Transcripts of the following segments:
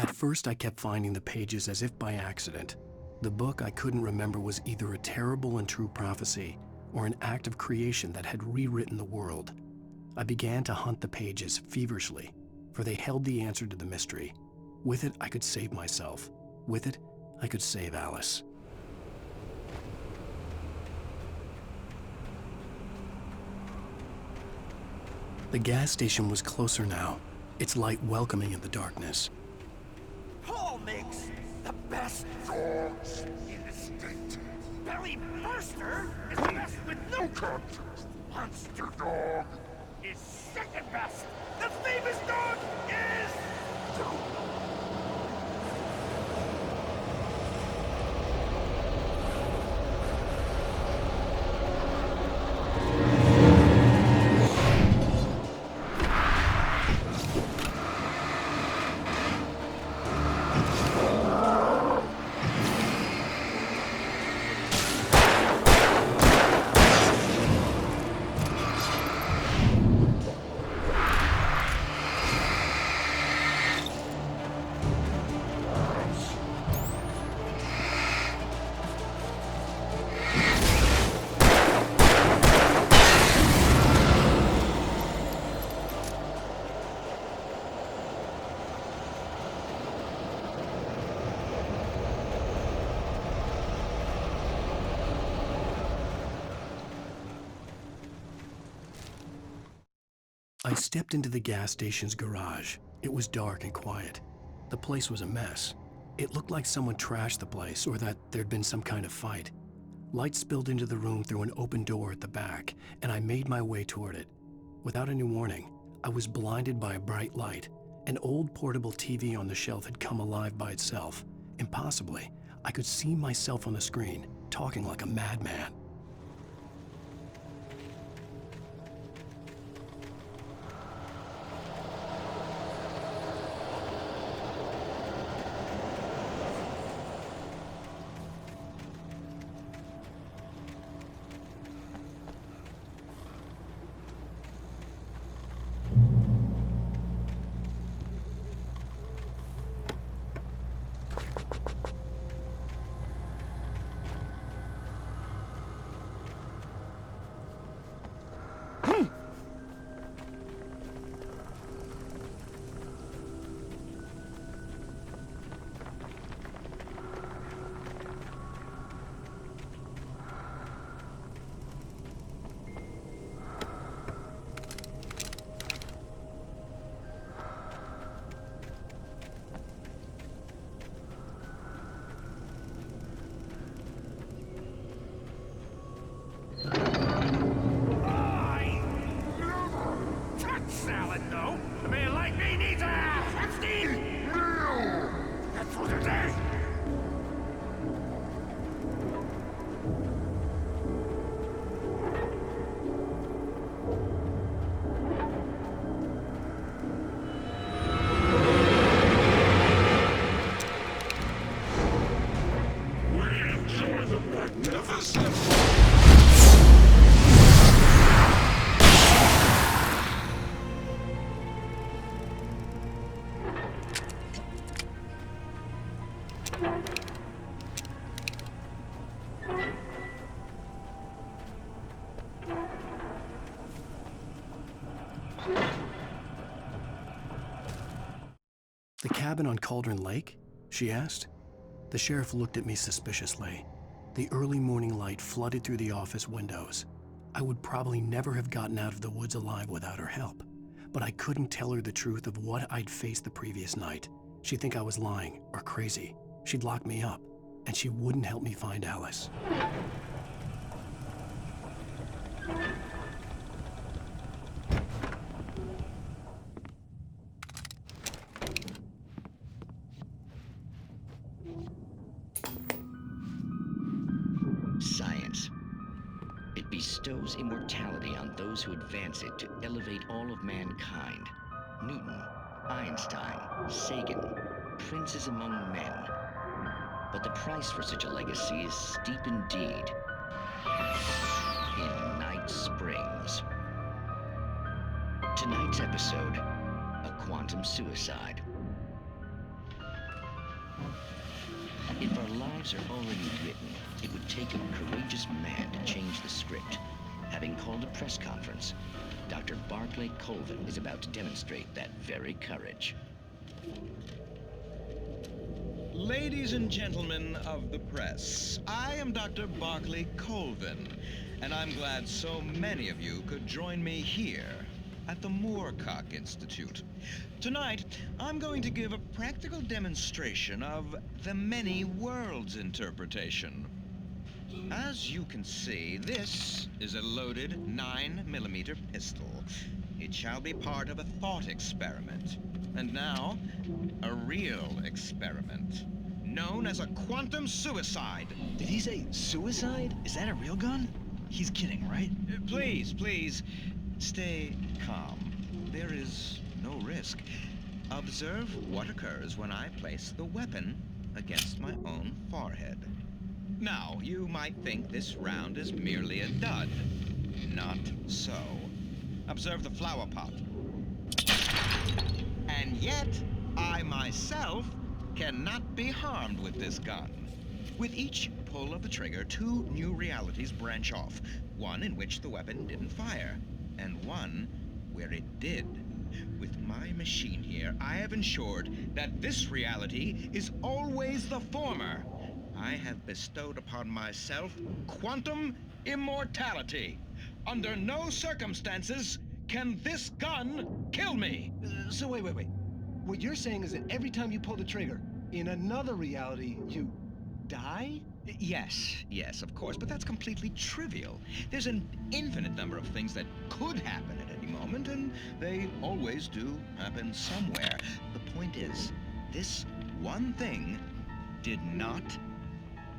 At first, I kept finding the pages as if by accident. The book I couldn't remember was either a terrible and true prophecy or an act of creation that had rewritten the world. I began to hunt the pages feverishly, for they held the answer to the mystery. With it, I could save myself. With it, I could save Alice. The gas station was closer now, its light welcoming in the darkness. Paul makes the best dogs in the state. Belly Burster is the best with no contest. Monster Dog is second best. The famous dog is... I stepped into the gas station's garage. It was dark and quiet. The place was a mess. It looked like someone trashed the place or that there'd been some kind of fight. Light spilled into the room through an open door at the back, and I made my way toward it. Without any warning, I was blinded by a bright light. An old portable TV on the shelf had come alive by itself. Impossibly, I could see myself on the screen, talking like a madman. The cabin on Cauldron Lake? She asked. The sheriff looked at me suspiciously. The early morning light flooded through the office windows. I would probably never have gotten out of the woods alive without her help, but I couldn't tell her the truth of what I'd faced the previous night. She'd think I was lying or crazy. She'd lock me up, and she wouldn't help me find Alice. Science. It bestows immortality on those who advance it to elevate all of mankind. Newton, Einstein, Sagan, princes among men. But the price for such a legacy is steep indeed. In Night Springs. Tonight's episode, a quantum suicide. If our lives are already written, it would take a courageous man to change the script. Having called a press conference, Dr. Barclay Colvin is about to demonstrate that very courage. Ladies and gentlemen of the press, I am Dr. Barclay Colvin, and I'm glad so many of you could join me here at the Moorcock Institute. Tonight, I'm going to give a practical demonstration of the many worlds interpretation. As you can see, this is a loaded 9mm pistol. It shall be part of a thought experiment. And now, a real experiment, known as a quantum suicide. Did he say suicide? Is that a real gun? He's kidding, right? Please, stay calm. There is no risk. Observe what occurs when I place the weapon against my own forehead. Now, you might think this round is merely a dud. Not so. Observe the flower pot. And yet, I myself cannot be harmed with this gun. With each pull of the trigger, 2 new realities branch off. One in which the weapon didn't fire, and one where it did. With my machine here, I have ensured that this reality is always the former. I have bestowed upon myself quantum immortality. Under no circumstances can this gun kill me. So wait. What you're saying is that every time you pull the trigger, in another reality, you die? Yes, of course, but that's completely trivial. There's an infinite number of things that could happen at any moment, and they always do happen somewhere. The point is, this one thing did not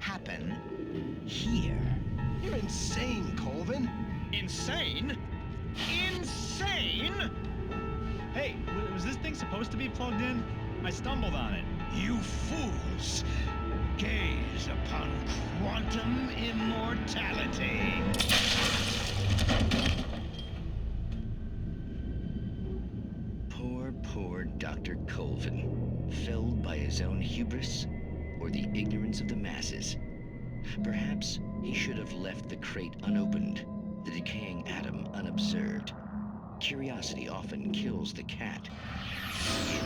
happen here. You're insane, Colvin. Insane? Insane? Hey, was this thing supposed to be plugged in? I stumbled on it. You fools! Gaze upon quantum immortality. Poor Dr. Colvin, felled by his own hubris or the ignorance of the masses. Perhaps he should have left the crate unopened, the decaying atom unobserved. Curiosity often kills the cat.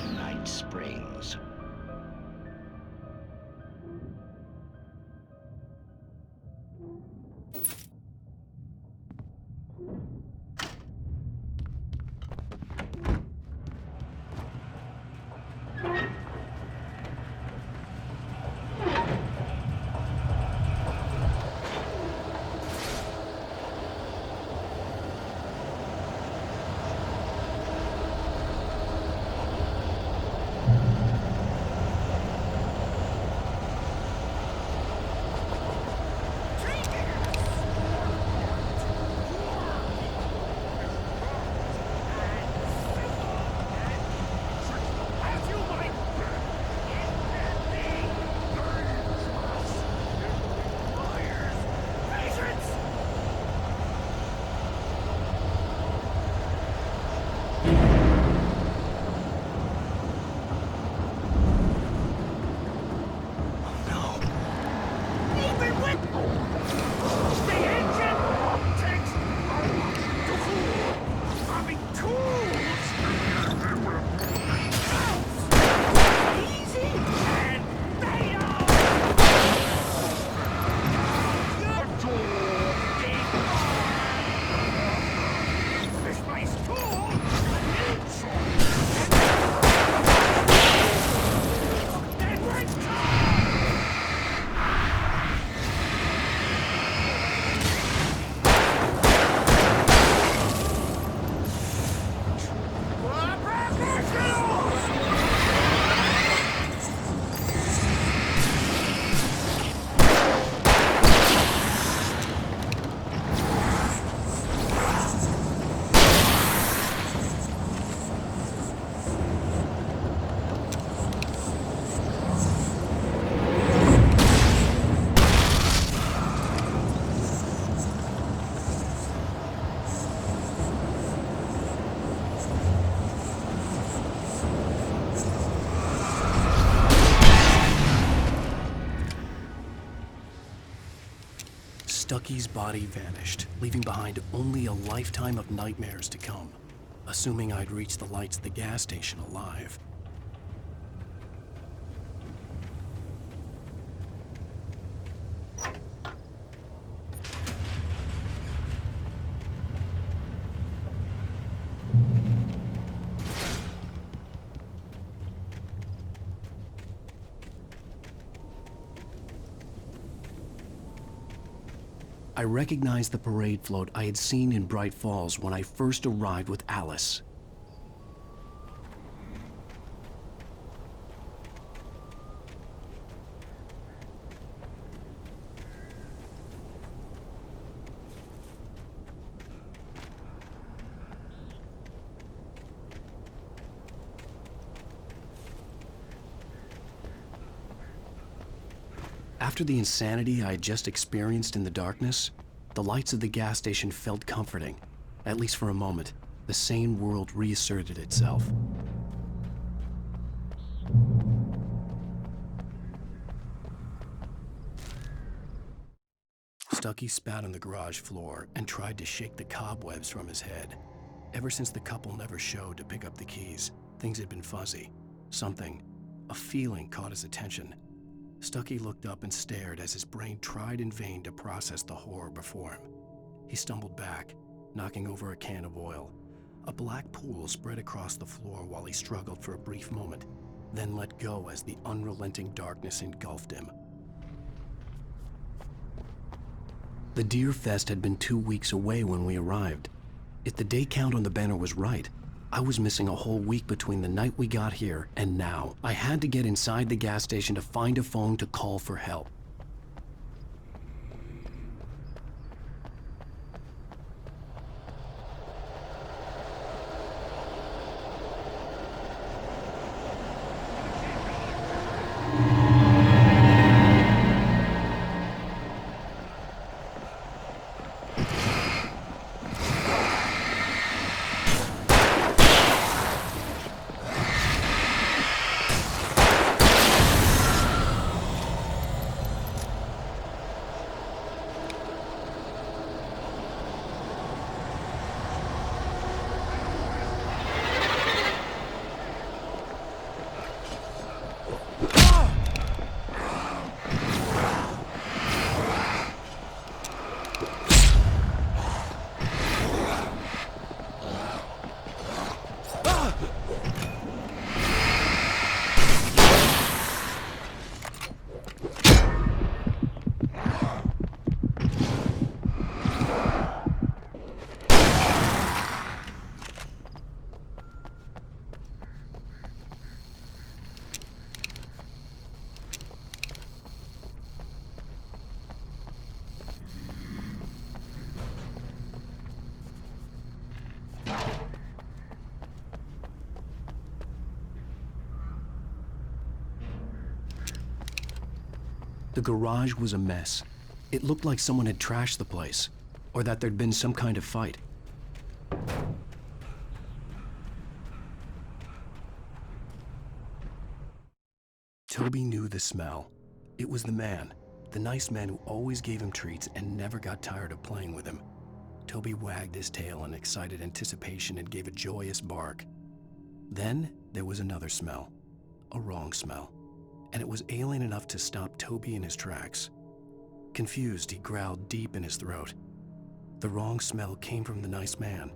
In Night Springs. Stucky's body vanished, leaving behind only a lifetime of nightmares to come, assuming I'd reached the lights of the gas station alive. I recognized the parade float I had seen in Bright Falls when I first arrived with Alice. After the insanity I had just experienced in the darkness, the lights of the gas station felt comforting. At least for a moment, the sane world reasserted itself. Stucky spat on the garage floor and tried to shake the cobwebs from his head. Ever since the couple never showed to pick up the keys, things had been fuzzy. Something, a feeling caught his attention. Stucky looked up and stared as his brain tried in vain to process the horror before him. He stumbled back, knocking over a can of oil. A black pool spread across the floor while he struggled for a brief moment, then let go as the unrelenting darkness engulfed him. The Deer Fest had been 2 weeks away when we arrived. If the day count on the banner was right, I was missing a whole week between the night we got here and now. I had to get inside the gas station to find a phone to call for help. The garage was a mess. It looked like someone had trashed the place, or that there'd been some kind of fight. Toby knew the smell. It was the man, the nice man who always gave him treats and never got tired of playing with him. Toby wagged his tail in excited anticipation and gave a joyous bark. Then there was another smell, a wrong smell, and it was alien enough to stop Toby in his tracks. Confused, he growled deep in his throat. The wrong smell came from the nice man.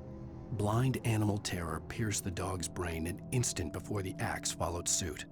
Blind animal terror pierced the dog's brain an instant before the axe followed suit.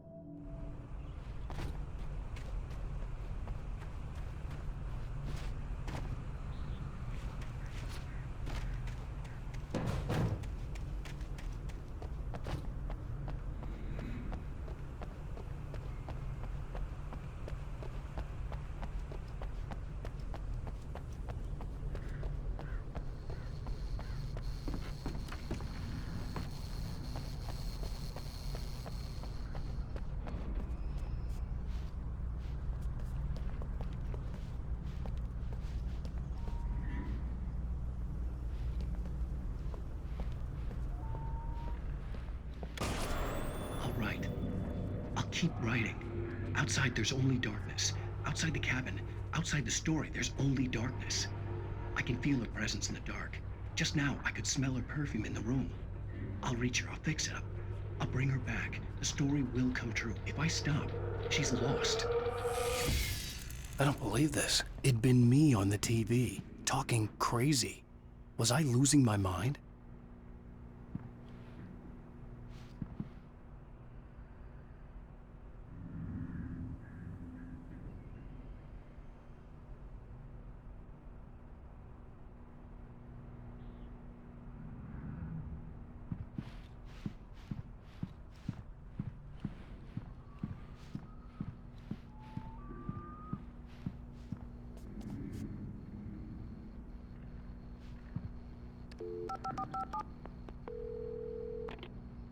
Right. I'll keep writing. Outside, there's only darkness. Outside the cabin, outside the story, there's only darkness. I can feel her presence in the dark. Just now, I could smell her perfume in the room. I'll reach her. I'll fix it up. I'll bring her back. The story will come true. If I stop, she's lost. I don't believe this. It'd been me on the TV, talking crazy. Was I losing my mind?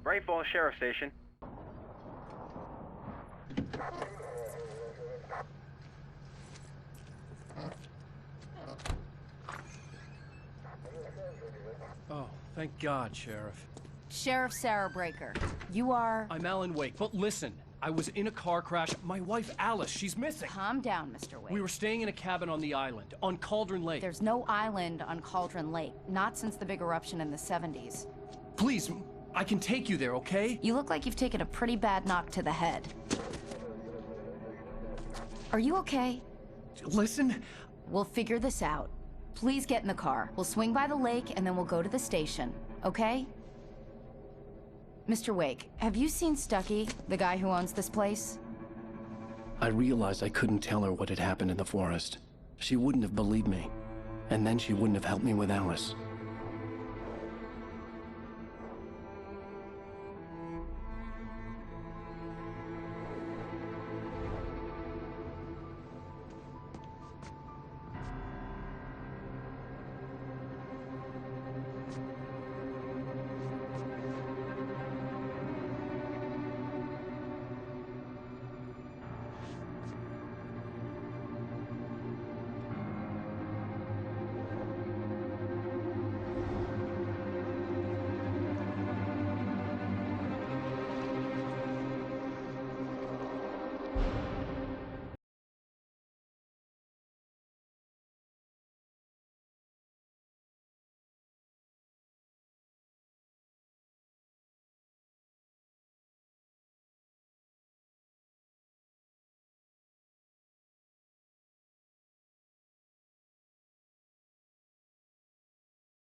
Bright Falls Sheriff Station. Oh, thank God, Sheriff. Sheriff Sarah Breaker. You are... I'm Alan Wake, but listen, I was in a car crash. My wife, Alice, she's missing. Calm down, Mr. Wake. We were staying in a cabin on the island, on Cauldron Lake. There's no island on Cauldron Lake, not since the big eruption in the 70s. Please, I can take you there, okay? You look like you've taken a pretty bad knock to the head. Are you okay? Listen. We'll figure this out. Please get in the car. We'll swing by the lake and then we'll go to the station, okay? Mr. Wake, have you seen Stucky, the guy who owns this place? I realized I couldn't tell her what had happened in the forest. She wouldn't have believed me. And then she wouldn't have helped me with Alice.